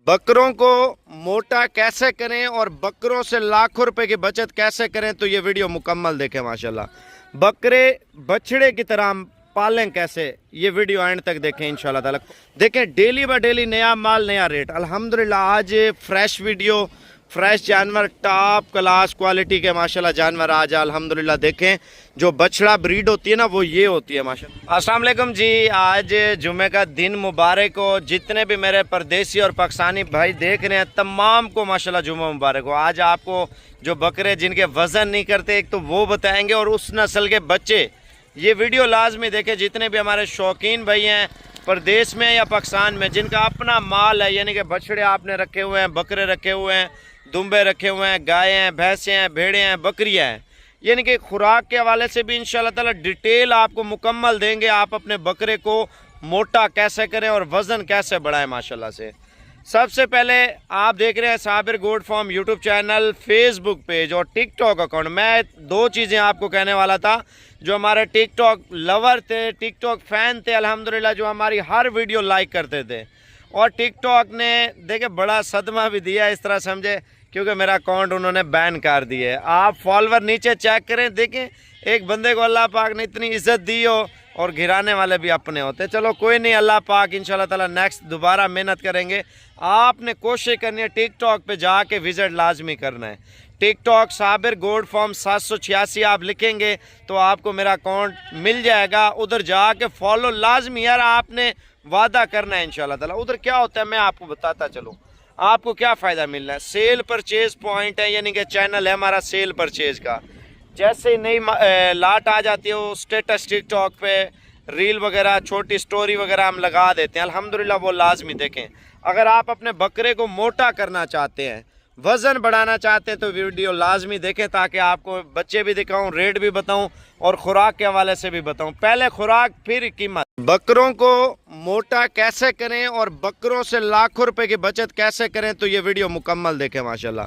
बकरों को मोटा कैसे करें और बकरों से लाखों रुपए की बचत कैसे करें, तो ये वीडियो मुकम्मल देखें। माशाल्लाह बकरे बछड़े की तरह पालें कैसे, ये वीडियो एंड तक देखें इंशाल्लाह ताला। देखें डेली बाय डेली नया माल नया रेट। अल्हम्दुलिल्लाह आज फ्रेश वीडियो, फ्रेश जानवर, टॉप क्लास क्वालिटी के माशाल्लाह जानवर आज अल्हम्दुलिल्लाह देखें। जो बछड़ा ब्रीड होती है ना वो ये होती है माशाल्लाह। अस्सलाम वालेकुम जी, आज जुमे का दिन मुबारक हो। जितने भी मेरे परदेसी और पाकिस्तानी भाई देख रहे हैं तमाम को माशाल्लाह जुमा मुबारक हो। आज आपको जो बकरे जिनके वज़न नहीं करते एक तो वो बताएंगे और उस नस्ल के बच्चे। ये वीडियो लाजमी देखें जितने भी हमारे शौकीन भाई हैं परदेश में या पाकिस्तान में, जिनका अपना माल है, यानी कि बछड़े आपने रखे हुए हैं, बकरे रखे हुए हैं, दुम्बे रखे हुए हैं, गायें हैं, भैंसें हैं, भेड़ें हैं, बकरियां हैं। यानी कि खुराक के हवाले से भी इंशाल्लाह ताला डिटेल आपको मुकम्मल देंगे। आप अपने बकरे को मोटा कैसे करें और वज़न कैसे बढ़ाएं माशाल्लाह से। सबसे पहले आप देख रहे हैं Sabir goat farm YouTube channel, Facebook page और टिकटॉक अकाउंट। मैं दो चीज़ें आपको कहने वाला था। जो हमारे टिकटॉक लवर थे, टिकटॉक फ़ैन थे अल्हम्दुलिल्लाह, जो हमारी हर वीडियो लाइक करते थे, और टिकटॉक ने देखे बड़ा सदमा भी दिया, इस तरह समझे, क्योंकि मेरा अकाउंट उन्होंने बैन कर दिया है। आप फॉलोवर नीचे चेक करें, देखें एक बंदे को अल्लाह पाक ने इतनी इज्जत दी हो और गिराने वाले भी अपने होते। चलो कोई नहीं, अल्लाह पाक इंशाल्लाह ताला नेक्स्ट दोबारा मेहनत करेंगे। आपने कोशिश करनी है टिकटॉक पे जाके विजिट लाजमी करना है। टिकटॉक साबिर गोट फार्म 786 आप लिखेंगे तो आपको मेरा अकाउंट मिल जाएगा। उधर जाके फॉलो लाजमी, यार आपने वादा करना है इंशाल्लाह ताला। उधर क्या होता है मैं आपको बताता चलूँ, आपको क्या फ़ायदा मिल रहा है। सेल परचेज पॉइंट है, यानी कि चैनल है हमारा सेल परचेज का। जैसे ही नई लाट आ जाती है वो स्टेटस टिकटॉक पे रील वगैरह, छोटी स्टोरी वगैरह हम लगा देते हैं अल्हम्दुलिल्लाह, वो लाजमी देखें। अगर आप अपने बकरे को मोटा करना चाहते हैं, वज़न बढ़ाना चाहते हैं, तो वीडियो लाजमी देखें ताकि आपको बच्चे भी दिखाऊं, रेट भी बताऊं और ख़ुराक के हवाले से भी बताऊं। पहले खुराक फिर कीमत। बकरों को मोटा कैसे करें और बकरों से लाखों रुपए की बचत कैसे करें, तो ये वीडियो मुकम्मल देखें माशाल्लाह।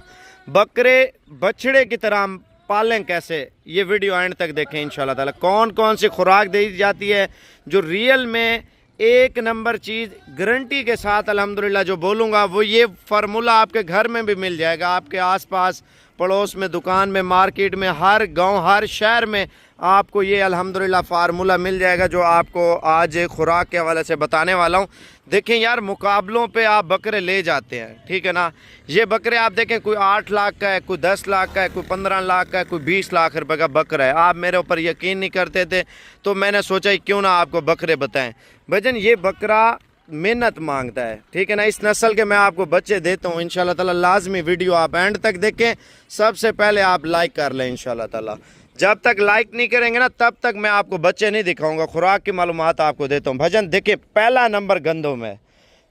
बकरे बछड़े की तरह पालें कैसे, ये वीडियो एंड तक देखें इंशाल्लाह ताला। कौन कौन सी खुराक दी जाती है जो रियल में एक नंबर चीज़ गारंटी के साथ अल्हम्दुलिल्लाह जो बोलूँगा वो ये फार्मूला आपके घर में भी मिल जाएगा। आपके आसपास पड़ोस में, दुकान में, मार्केट में, हर गांव, हर शहर में आपको ये अल्हम्दुलिल्लाह फार्मूला मिल जाएगा जो आपको आज खुराक के हवाले से बताने वाला हूँ। देखें यार, मुकाबलों पे आप बकरे ले जाते हैं, ठीक है ना। ये बकरे आप देखें, कोई 8 लाख का है, कोई 10 लाख का है, कोई 15 लाख का है, कोई 20 लाख रुपए का बकरा है। आप मेरे ऊपर यकीन नहीं करते थे तो मैंने सोचा क्यों ना आपको बकरे बताएं। भजन ये बकरा मेहनत मांगता है, ठीक है ना। इस नस्ल के मैं आपको बच्चे देता हूँ इंशाल्लाह ताला। लाजमी वीडियो आप एंड तक देखें। सबसे पहले आप लाइक कर लें इंशाल्लाह ताला। जब तक लाइक नहीं करेंगे ना तब तक मैं आपको बच्चे नहीं दिखाऊंगा, खुराक की मालूमात आपको देता हूँ। भजन देखिए, पहला नंबर गंदम है।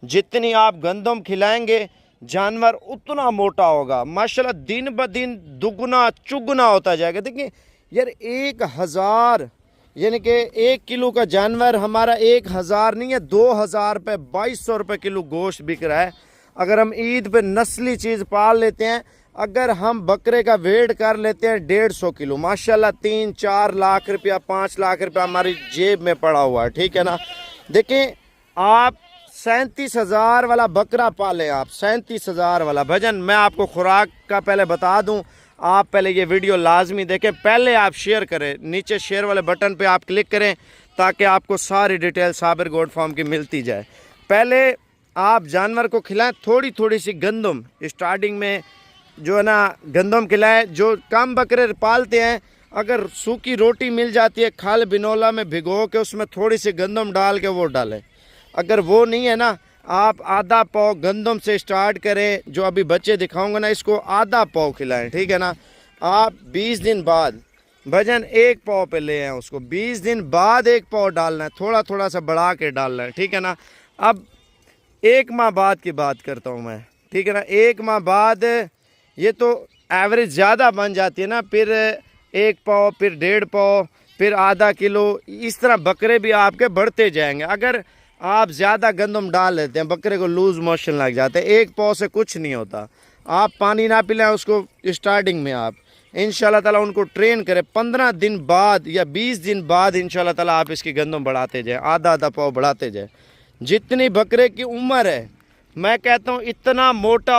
जितनी आप गंदम खिलाएंगे जानवर उतना मोटा होगा माशाल्लाह। दिन ब दिन दुगना चुगना होता जाएगा। देखिए यार, 1000 यानी कि 1 किलो का जानवर हमारा 1000 नहीं है, 2000 रुपये, 2200 रुपये किलो गोश्त बिक रहा है। अगर हम ईद पे नस्ली चीज़ पाल लेते हैं, अगर हम बकरे का वेट कर लेते हैं 150 किलो, माशाल्लाह 3-4 लाख रुपया, 5 लाख रुपया हमारी जेब में पड़ा हुआ है, ठीक है ना। देखें आप 37,000 वाला बकरा पालें, आप 37,000 वाला। भजन मैं आपको खुराक का पहले बता दूं, आप पहले ये वीडियो लाजमी देखें। पहले आप शेयर करें, नीचे शेयर वाले बटन पे आप क्लिक करें ताकि आपको सारी डिटेल साबिर गोट फार्म की मिलती जाए। पहले आप जानवर को खिलाएं थोड़ी थोड़ी सी गंदम, स्टार्टिंग में जो है ना गंदम खिलाएं। जो कम बकरे पालते हैं, अगर सूखी रोटी मिल जाती है खल बिनोला में भिगो के उसमें थोड़ी सी गंदम डाल के वो डालें। अगर वो नहीं है ना, आप आधा पाव गंदम से स्टार्ट करें। जो अभी बच्चे दिखाऊंगा ना, इसको आधा पाव खिलाएं, ठीक है ना। आप 20 दिन बाद भजन 1 पाव पे ले आए उसको, 20 दिन बाद 1 पाव डालना है, थोड़ा थोड़ा सा बढ़ा के डालना है, ठीक है ना। अब 1 माह बाद की बात करता हूँ मैं, ठीक है ना। 1 माह बाद ये तो एवरेज ज़्यादा बन जाती है ना, फिर 1 पाव, फिर 1.5 पाव, फिर आधा किलो, इस तरह बकरे भी आपके बढ़ते जाएंगे। अगर आप ज़्यादा गंदम डाल लेते हैं बकरे को लूज़ मोशन लग जाते हैं। 1 पाव से कुछ नहीं होता। आप पानी ना पिलाएं उसको स्टार्टिंग में, आप इंशाल्लाह ताला उनको ट्रेन करें। 15 दिन बाद या 20 दिन बाद इंशाल्लाह ताला आप इसकी गंदम बढ़ाते जाएं, आधा आधा पाव बढ़ाते जाएं। जितनी बकरे की उम्र है मैं कहता हूँ इतना मोटा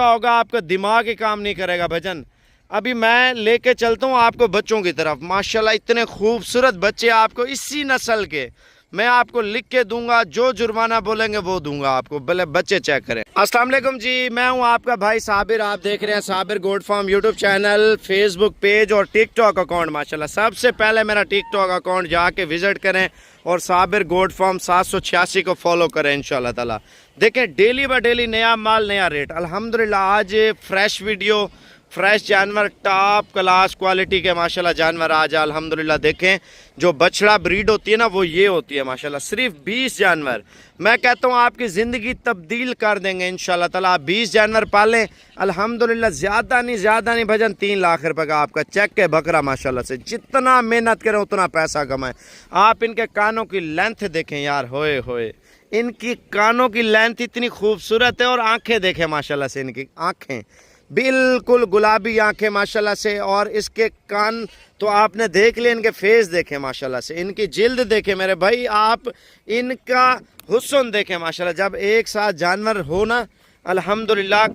होगा आपका दिमाग ही काम नहीं करेगा भजन। अभी मैं लेके चलता हूँ आपको बच्चों की तरफ। माशाल्लाह इतने खूबसूरत बच्चे आपको इसी नस्ल के मैं आपको लिख के दूंगा, जो जुर्माना बोलेंगे वो दूंगा आपको, भले बच्चे चेक करें। अस्सलाम वालेकुम जी, मैं हूं आपका भाई साबिर। आप देख रहे हैं Sabir goat farm YouTube channel, Facebook page और टिकटॉक अकाउंट। माशाल्लाह सबसे पहले मेरा टिकटॉक अकाउंट जाके विजिट करें और साबिर गोट फार्म 786 को फॉलो करें इंशाल्लाह ताला। देखें डेली बाय डेली नया माल नया रेट। अल्हम्दुलिल्लाह आज फ्रेश वीडियो, फ्रेश जानवर, टॉप क्लास क्वालिटी के माशाल्लाह जानवर आज अल्हम्दुलिल्लाह। देखें जो बछड़ा ब्रीड होती है ना वो ये होती है माशाल्लाह। सिर्फ 20 जानवर मैं कहता हूँ आपकी ज़िंदगी तब्दील कर देंगे इंशाल्लाह ताला। आप 20 जानवर पालें अल्हम्दुलिल्लाह, ज़्यादा नहीं भजन 3 लाख रुपए का आपका चेक के बकरा माशाल्लाह से। जितना मेहनत करें उतना पैसा कमाएं। आप इनके कानों की लेंथ देखें यार, होए होए इनकी कानों की लेंथ इतनी खूबसूरत है। और आँखें देखें माशाल्लाह से, इनकी आँखें बिल्कुल गुलाबी आंखें माशाल्लाह से। और इसके कान तो आपने देख लिए, इनके फेस देखें माशाल्लाह से, इनकी जिल्द देखें मेरे भाई, आप इनका हुस्न देखें माशाल्लाह। जब एक साथ जानवर हो ना अल्हम्दुलिल्लाह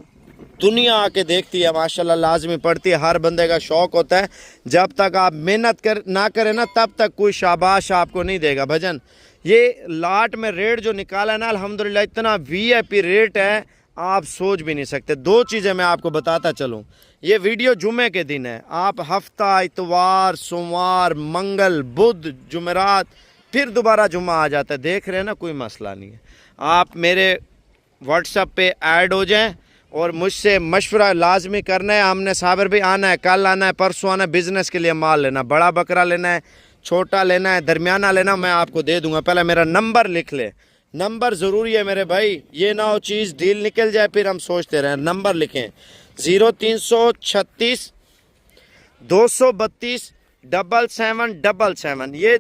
दुनिया आके देखती है माशाल्लाह, लाजमी पड़ती है। हर बंदे का शौक़ होता है, जब तक आप मेहनत ना करें ना तब तक कोई शाबाश आपको नहीं देगा भजन। ये लाट में रेट जो निकाला है ना अल्हम्दुलिल्लाह, इतना VIP रेट है आप सोच भी नहीं सकते। 2 चीज़ें मैं आपको बताता चलूँ। ये वीडियो जुमे के दिन है, आप हफ्ता इतवार सोमवार मंगल बुध जुमेरात फिर दोबारा जुम्मा आ जाता है। देख रहे हैं ना, कोई मसला नहीं है। आप मेरे व्हाट्सएप पे ऐड हो जाएं और मुझसे मशवरा लाजमी करना है। हमने साबिर भाई आना है, कल आना है, परसों आना है, बिज़नेस के लिए माल लेना, बड़ा बकरा लेना है, छोटा लेना है, दरमियाना लेना, मैं आपको दे दूँगा। पहले मेरा नंबर लिख ले, नंबर ज़रूरी है मेरे भाई, ये ना हो चीज़ डील निकल जाए फिर हम सोचते रहें। नंबर लिखें 0336 232 7777। ये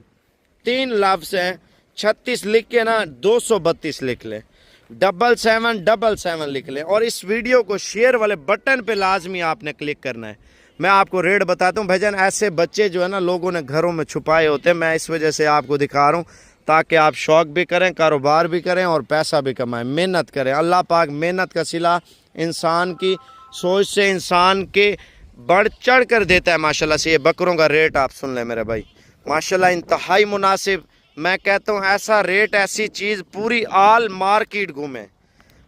3 लफ्ज़ हैं, 36 लिख के ना 232 लिख लें, 7777 लिख लें। और इस वीडियो को शेयर वाले बटन पे लाजमी आपने क्लिक करना है। मैं आपको रेट बताता हूँ भजन। ऐसे बच्चे जो है ना लोगों ने घरों में छुपाए होते हैं, मैं इस वजह से आपको दिखा रहा हूँ ताकि आप शौक़ भी करें, कारोबार भी करें और पैसा भी कमाएं, मेहनत करें। अल्लाह पाक मेहनत का सिला इंसान की सोच से इंसान के बढ़ चढ़ कर देता है माशाल्लाह से। ये बकरों का रेट आप सुन लें मेरे भाई, माशाल्लाह इंतहाई मुनासिब। मैं कहता हूँ ऐसा रेट, ऐसी चीज़ पूरी आल मार्केट घूमे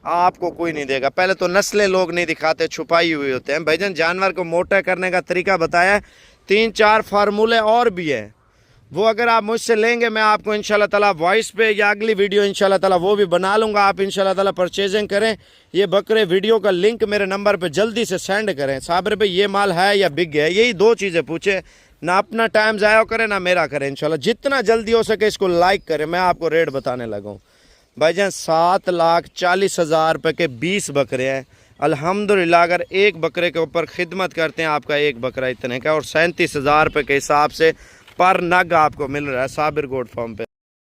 आपको कोई नहीं देगा। पहले तो नस्लें लोग नहीं दिखाते, छुपाई हुई होते हैं भाईजान। जानवर को मोटा करने का तरीका बताया है, 3-4 फार्मूले और भी है, वो अगर आप मुझसे लेंगे मैं आपको इंशाल्लाह ताला वॉइस पे या अगली वीडियो इंशाल्लाह ताला वो भी बना लूँगा। आप इंशाल्लाह ताला परचेजिंग करें। ये बकरे वीडियो का लिंक मेरे नंबर पे जल्दी से सेंड करें। साबिर भाई ये माल है या बिक गया, यही 2 चीज़ें पूछे ना, अपना टाइम ज़ाया करें ना मेरा करें। इंशाल्लाह जितना जल्दी हो सके इसको लाइक करें। मैं आपको रेट बताने लगा हूँ भाईजान, 7,40,000 रुपये के 20 बकरे हैं अल्हम्दुलिल्लाह। अगर एक बकरे के ऊपर खिदमत करते हैं, आपका एक बकरा इतने का, और 37,000 रुपये के हिसाब से पर नग आपको मिल रहा है साबिर गोट फार्म पे।